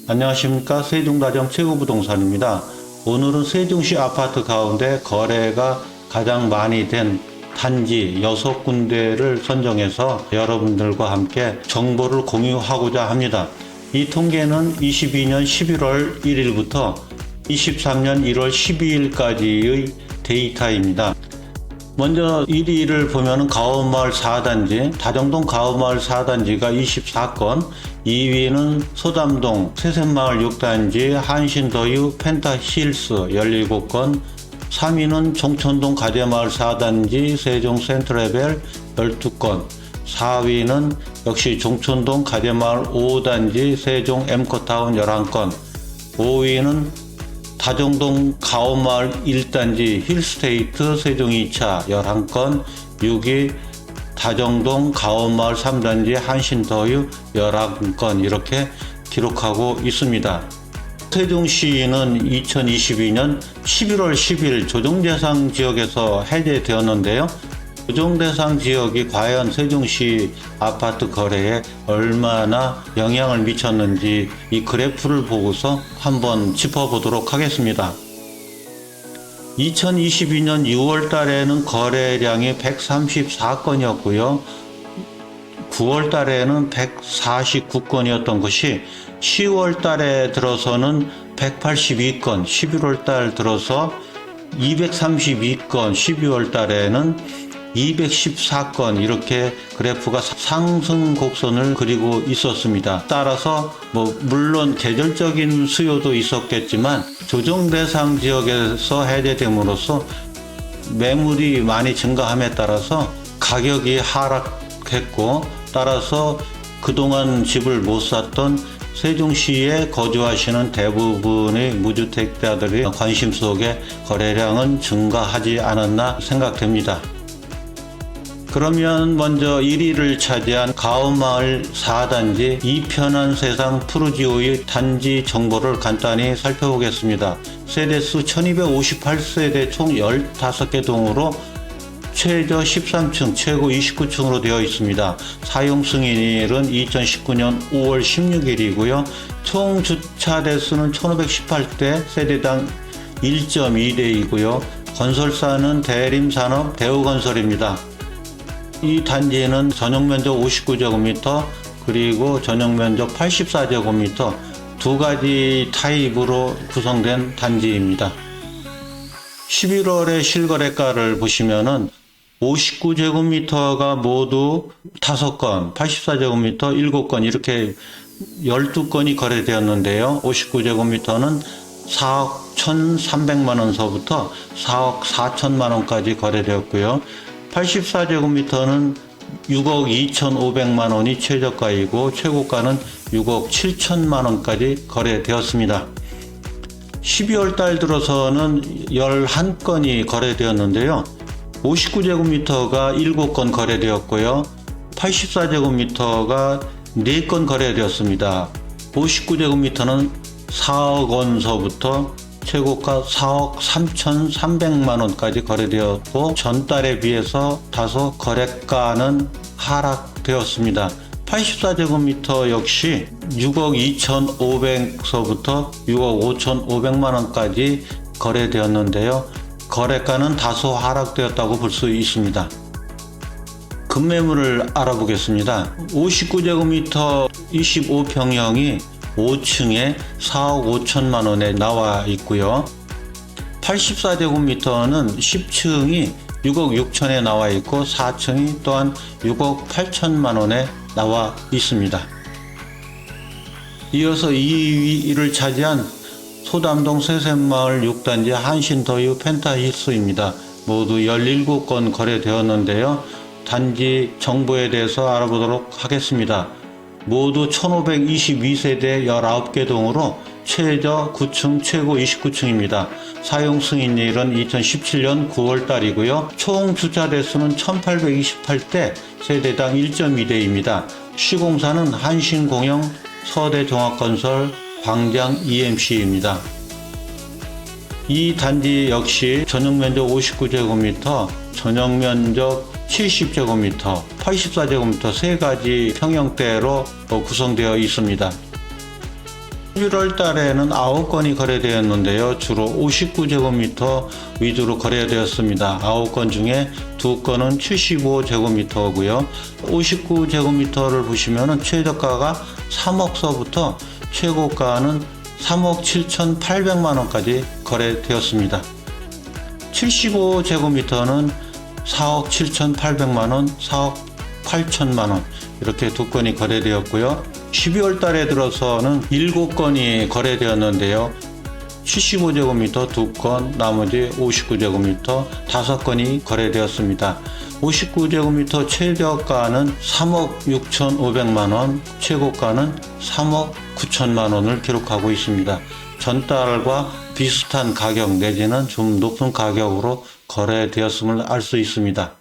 안녕하십니까. 세종다정 최고부동산입니다. 오늘은 세종시 아파트 가운데 거래가 가장 많이 된 단지 6군데를 선정해서 여러분들과 함께 정보를 공유하고자 합니다. 이 통계는 22년 11월 1일부터 23년 1월 12일까지의 데이터입니다. 먼저 1위를 보면은 가온마을 4단지, 다정동 가온마을 4단지가 24건, 2위는 소담동 세샘마을 6단지, 한신더유 펜타힐스 17건, 3위는 종천동 가재마을 4단지, 세종 센트레벨 12건, 4위는 역시 종천동 가재마을 5단지, 세종 엠코타운 11건, 5위는 다정동 가온마을 1단지 힐스테이트 세종 2차 11건, 6위 다정동 가온마을 3단지 한신더유 11건 이렇게 기록하고 있습니다. 세종시는 2022년 11월 10일 조정대상 지역에서 해제되었는데요. 조정대상 지역이 과연 세종시 아파트 거래에 얼마나 영향을 미쳤는지 이 그래프를 보고서 한번 짚어보도록 하겠습니다. 2022년 6월 달에는 거래량이 134건이었고요. 9월 달에는 149건이었던 것이 10월 달에 들어서는 182건, 11월 달 들어서 232건, 12월 달에는 214건 이렇게 그래프가 상승 곡선을 그리고 있었습니다. 따라서 물론 계절적인 수요도 있었겠지만 조정 대상 지역에서 해제됨으로써 매물이 많이 증가함에 따라서 가격이 하락했고, 따라서 그동안 집을 못 샀던 세종시에 거주하시는 대부분의 무주택자들의 관심 속에 거래량은 증가하지 않았나 생각됩니다. 그러면 먼저 1위를 차지한 가온마을 4단지 이편한 세상 푸르지오의 단지 정보를 간단히 살펴보겠습니다. 세대수 1258세대 총 15개 동으로 최저 13층, 최고 29층으로 되어 있습니다. 사용 승인일은 2019년 5월 16일이고요. 총 주차 대수는 1518대, 세대당 1.2대이고요. 건설사는 대림산업 대우건설입니다. 이 단지는 전용면적 59제곱미터 그리고 전용면적 84제곱미터 두 가지 타입으로 구성된 단지입니다. 11월의 실거래가를 보시면은 59제곱미터가 모두 5건, 84제곱미터 7건 이렇게 12건이 거래되었는데요. 59제곱미터는 4억 1,300만원서부터 4억 4천만원까지 거래되었고요. 84제곱미터는 6억 2,500만원이 최저가이고 최고가는 6억 7천만원까지 거래되었습니다. 12월 달 들어서는 11건이 거래되었는데요. 59제곱미터가 7건 거래되었고요. 84제곱미터가 4건 거래되었습니다. 59제곱미터는 4억 원서부터 최고가 4억 3,300만원까지 거래되었고 전달에 비해서 다소 거래가는 하락되었습니다. 84제곱미터 역시 6억 2,500서부터 6억 5,500만원까지 거래되었는데요. 거래가는 다소 하락되었다고 볼 수 있습니다. 급매물을 알아보겠습니다. 59제곱미터 25평형이 5층에 4억 5천만 원에 나와 있고요. 84제곱미터는 10층이 6억 6천에 나와 있고 4층이 또한 6억 8천만 원에 나와 있습니다. 이어서 2위를 차지한 소담동 세샘마을 6단지 한신더유 펜타힐스입니다. 모두 17건 거래되었는데요. 단지 정보에 대해서 알아보도록 하겠습니다. 모두 1522세대 19개 동으로 최저 9층, 최고 29층입니다. 사용 승인일은 2017년 9월 달이고요. 총 주차 대수는 1828대, 세대당 1.2대입니다. 시공사는 한신공영, 서대종합건설, 광장 EMC입니다. 이 단지 역시 전용면적 59제곱미터, 전용면적 70제곱미터, 84제곱미터 세 가지 평형대로 구성되어 있습니다. 11월 달에는 9건이 거래되었는데요. 주로 59제곱미터 위주로 거래되었습니다. 9건 중에 2건은 75제곱미터고요. 59제곱미터를 보시면은 최저가가 3억서부터 최고가는 3억 7,800만 원까지 거래되었습니다. 75제곱미터는 4억 7,800만 원, 4억 8천만 원 이렇게 2건이 거래되었고요. 12월 달에 들어서는 7건이 거래되었는데요. 75제곱미터 2건, 나머지 59제곱미터 5건이 거래되었습니다. 59제곱미터 최저가는 3억 6,500만 원, 최고가는 3억 9천만 원을 기록하고 있습니다. 전달과 비슷한 가격 내지는 좀 높은 가격으로 거래되었음을 알 수 있습니다.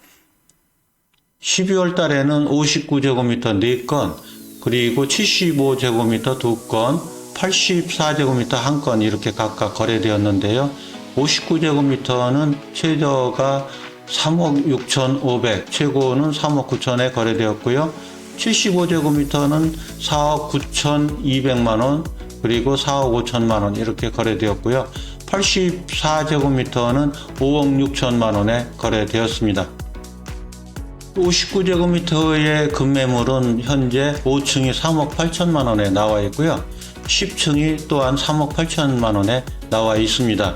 12월 달에는 59제곱미터 4건, 그리고 75제곱미터 2건, 84제곱미터 1건 이렇게 각각 거래되었는데요. 59제곱미터는 최저가 3억 6,500, 최고는 3억 9천에 거래되었고요. 75제곱미터는 4억 9,200만 원, 그리고 4억 5천만 원 이렇게 거래되었고요. 84제곱미터는 5억 6천만 원에 거래되었습니다. 59제곱미터의 급매물은 현재 5층이 3억 8천만 원에 나와 있고요. 10층이 또한 3억 8천만 원에 나와 있습니다.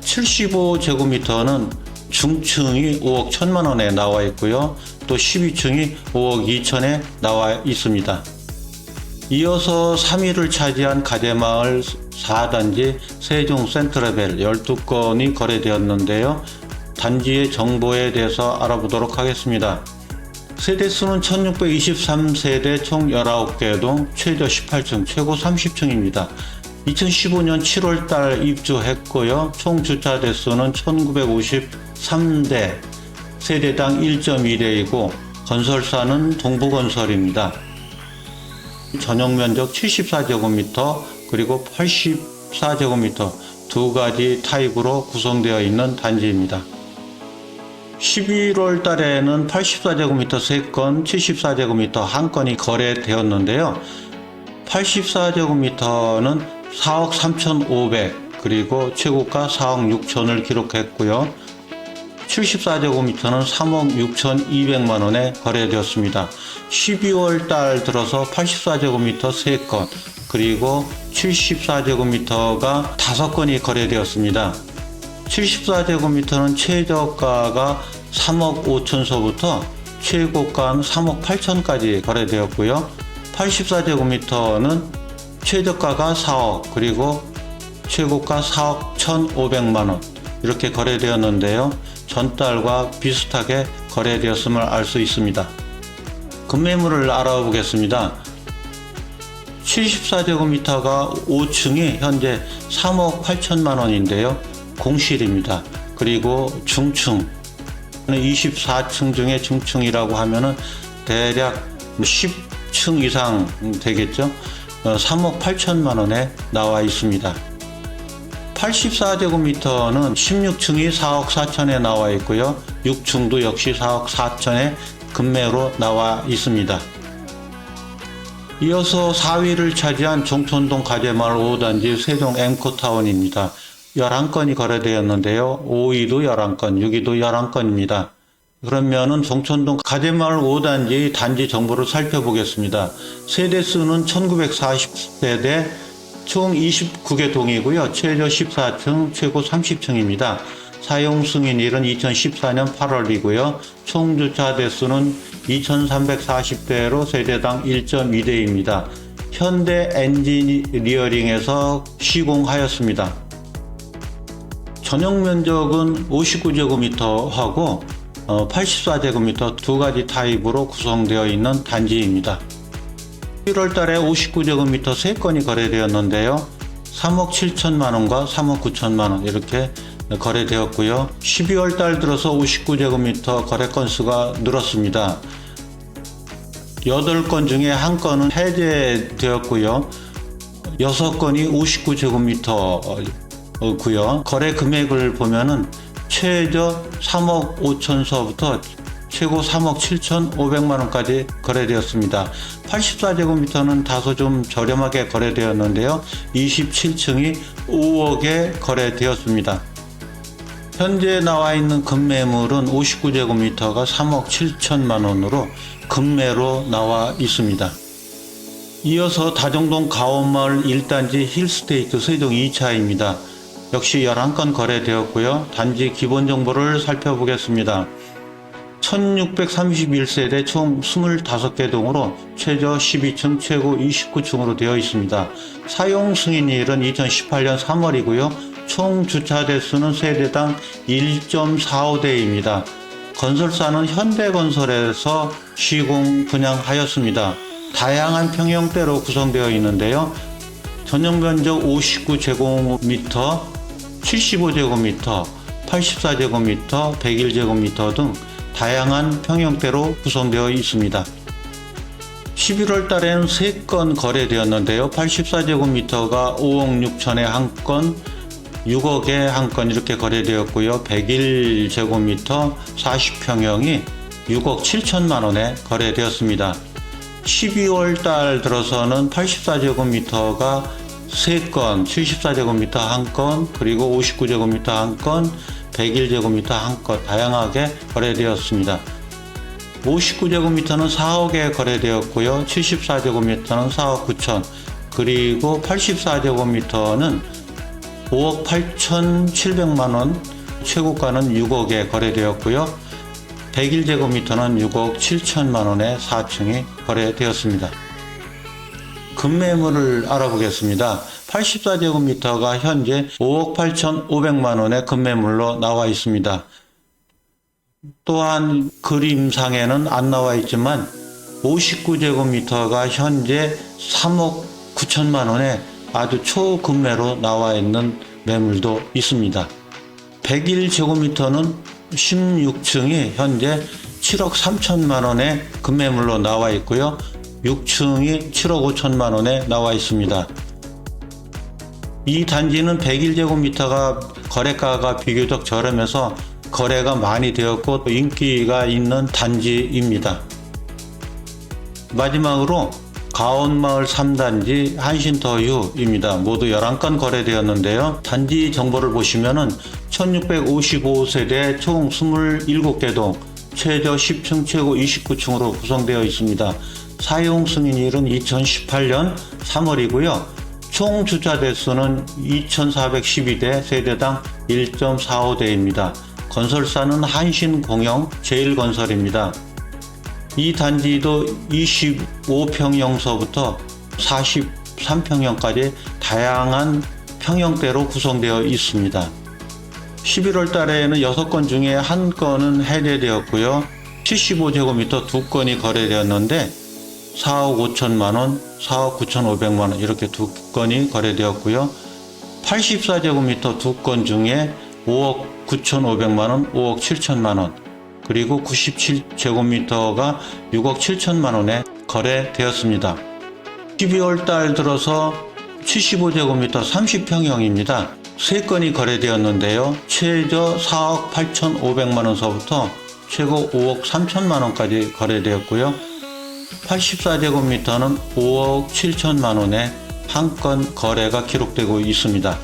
75제곱미터는 중층이 5억 1천만 원에 나와 있고요. 또 12층이 5억 2천에 나와 있습니다. 이어서 3위를 차지한 가재마을 4단지 세종 센트레벨 12건이 거래되었는데요. 단지의 정보에 대해서 알아보도록 하겠습니다. 세대수는 1623세대 총 19개 동, 최저 18층, 최고 30층입니다. 2015년 7월달 입주했고요. 총 주차 대수는 1953대, 세대당 1.2대이고 건설사는 동부건설입니다. 전용 면적 74제곱미터 그리고 84제곱미터 두 가지 타입으로 구성되어 있는 단지입니다. 11월 달에는 84제곱미터 3건, 74제곱미터 1건이 거래되었는데요. 84제곱미터는 4억 3,500, 그리고 최고가 4억 6천을 기록했고요. 74제곱미터는 3억 6,200만 원에 거래되었습니다. 12월 달 들어서 84제곱미터 3건, 그리고 74제곱미터가 5건이 거래되었습니다. 74제곱미터는 최저가가 3억 5천서부터 최고가는 3억 8천까지 거래되었고요. 84제곱미터는 최저가가 4억, 그리고 최고가 4억 1,500만 원 이렇게 거래되었는데요. 전달과 비슷하게 거래되었음을 알 수 있습니다. 급매물을 알아보겠습니다. 74제곱미터가 5층이 현재 3억 8천만 원인데요. 공실입니다. 그리고 중층, 24층 중에 중층이라고 하면은 대략 10층 이상 되겠죠. 3억 8천만 원에 나와 있습니다. 84제곱미터는 16층이 4억 4천에 나와 있고요. 6층도 역시 4억 4천에 급매로 나와 있습니다. 이어서 4위를 차지한 종촌동 가재마을 5단지 세종 엠코타운입니다. 11건이 거래되었는데요. 5위도 11건, 6위도 11건입니다. 그러면은 종촌동 가재마을 5단지 단지 정보를 살펴보겠습니다. 세대수는 1940세대, 총 29개 동이고요. 최저 14층, 최고 30층입니다. 사용 승인일은 2014년 8월이고요. 총 주차 대수는 2340대로 세대당 1.2대입니다. 현대 엔지니어링에서 시공하였습니다. 전용 면적은 59제곱미터하고 84제곱미터 두 가지 타입으로 구성되어 있는 단지입니다. 1월 달에 59제곱미터 3건이 거래되었는데요. 3억 7천만 원과 3억 9천만 원 이렇게 거래되었고요. 12월 달 들어서 59제곱미터 거래 건수가 늘었습니다. 8건 중에 1건은 해제되었고요. 6건이 59제곱미터고요. 거래 금액을 보면은 최저 3억 5천서부터 최고 3억 7,500만 원까지 거래되었습니다. 84제곱미터는 다소 좀 저렴하게 거래되었는데요. 27층이 5억에 거래되었습니다. 현재 나와 있는 급매물은 59제곱미터가 3억 7천만 원으로 급매로 나와 있습니다. 이어서 다정동 가온마을 1단지 힐스테이트 세종 2차입니다. 역시 11건 거래되었고요. 단지 기본 정보를 살펴보겠습니다. 1631세대 총 25개 동으로 최저 12층, 최고 29층으로 되어 있습니다. 사용 승인일은 2018년 3월이고요. 총 주차 대수는 세대당 1.45대입니다. 건설사는 현대건설에서 시공 분양하였습니다. 다양한 평형대로 구성되어 있는데요. 전용 면적 59제곱미터, 75제곱미터, 84제곱미터, 101제곱미터 등 다양한 평형대로 구성되어 있습니다. 11월 달에는 3건 거래되었는데요. 84제곱미터가 5억 6천에 한 건, 6억에 한 건 이렇게 거래되었고요. 101제곱미터 40평형이 6억 7천만 원에 거래되었습니다. 12월 달 들어서는 84제곱미터가 3건, 74제곱미터 한 건, 그리고 59제곱미터 한 건, 101제곱미터 한 건 다양하게 거래되었습니다. 59제곱미터는 4억에 거래되었고요. 74제곱미터는 4억 9천, 그리고 84제곱미터는 5억 8,700만원, 최고가는 6억에 거래되었고요. 101제곱미터는 6억 7천만원에 4층이 거래되었습니다. 급매물을 알아보겠습니다. 84제곱미터가 현재 5억 8,500만원의 급매물로 나와 있습니다. 또한 그림상에는 안 나와 있지만 59제곱미터가 현재 3억 9천만원에 아주 초급매로 나와 있는 매물도 있습니다. 101제곱미터는 16층이 현재 7억 3천만 원의 급매물로 나와 있고요. 6층이 7억 5천만 원에 나와 있습니다. 이 단지는 101제곱미터가 거래가가 비교적 저렴해서 거래가 많이 되었고 또 인기가 있는 단지입니다. 마지막으로 가온마을 3단지 한신터유입니다. 모두 11건 거래되었는데요. 단지 정보를 보시면은 1655세대 총 27개 동, 최저 10층, 최고 29층으로 구성되어 있습니다. 사용 승인일은 2018년 3월이고요. 총 주차 대수는 2412대, 세대당 1.45대입니다. 건설사는 한신공영 제일건설입니다. 이 단지도 25평형서부터 43평형까지 다양한 평형대로 구성되어 있습니다. 11월 달에는 6건 중에 1건은 해제되었고요. 75제곱미터 2건이 거래되었는데 4억 5천만원, 4억 9천5백만원 이렇게 2건이 거래되었고요. 84제곱미터 2건 중에 5억 9천5백만원, 5억 7천만원, 그리고 97제곱미터가 6억 7천만 원에 거래되었습니다. 12월 달 들어서 75제곱미터 30평형입니다. 3건이 거래되었는데요. 최저 4억 8천5백만 원서부터 최고 5억 3천만 원까지 거래되었고요. 84제곱미터는 5억 7천만 원에 한 건 거래가 기록되고 있습니다.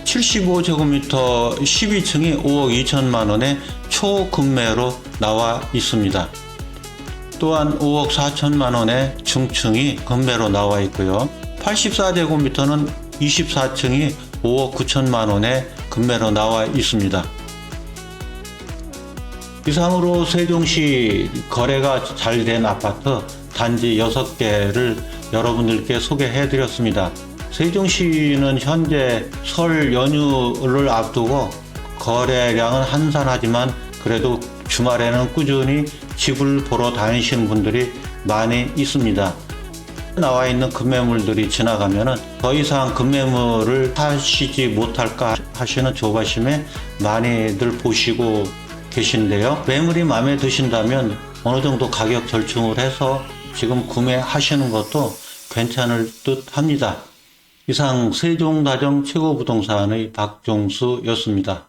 75제곱미터 12층이 5억 2천만 원에 초급매로 나와 있습니다. 또한 5억 4천만 원의 중층이 급매로 나와 있고요. 84제곱미터는 24층이 5억 9천만 원에 급매로 나와 있습니다. 이상으로 세종시 거래가 잘 된 아파트 단지 6개를 여러분들께 소개해 드렸습니다. 세종시는 현재 설 연휴를 앞두고 거래량은 한산하지만 그래도 주말에는 꾸준히 집을 보러 다니시는 분들이 많이 있습니다. 나와 있는 급매물들이 지나가면은 더 이상 급매물을 사시지 못할까 하시는 조바심에 많이들 보시고 계신데요. 매물이 마음에 드신다면 어느 정도 가격 절충을 해서 지금 구매하시는 것도 괜찮을 듯 합니다. 이상 세종다정 최고부동산의 박종수였습니다.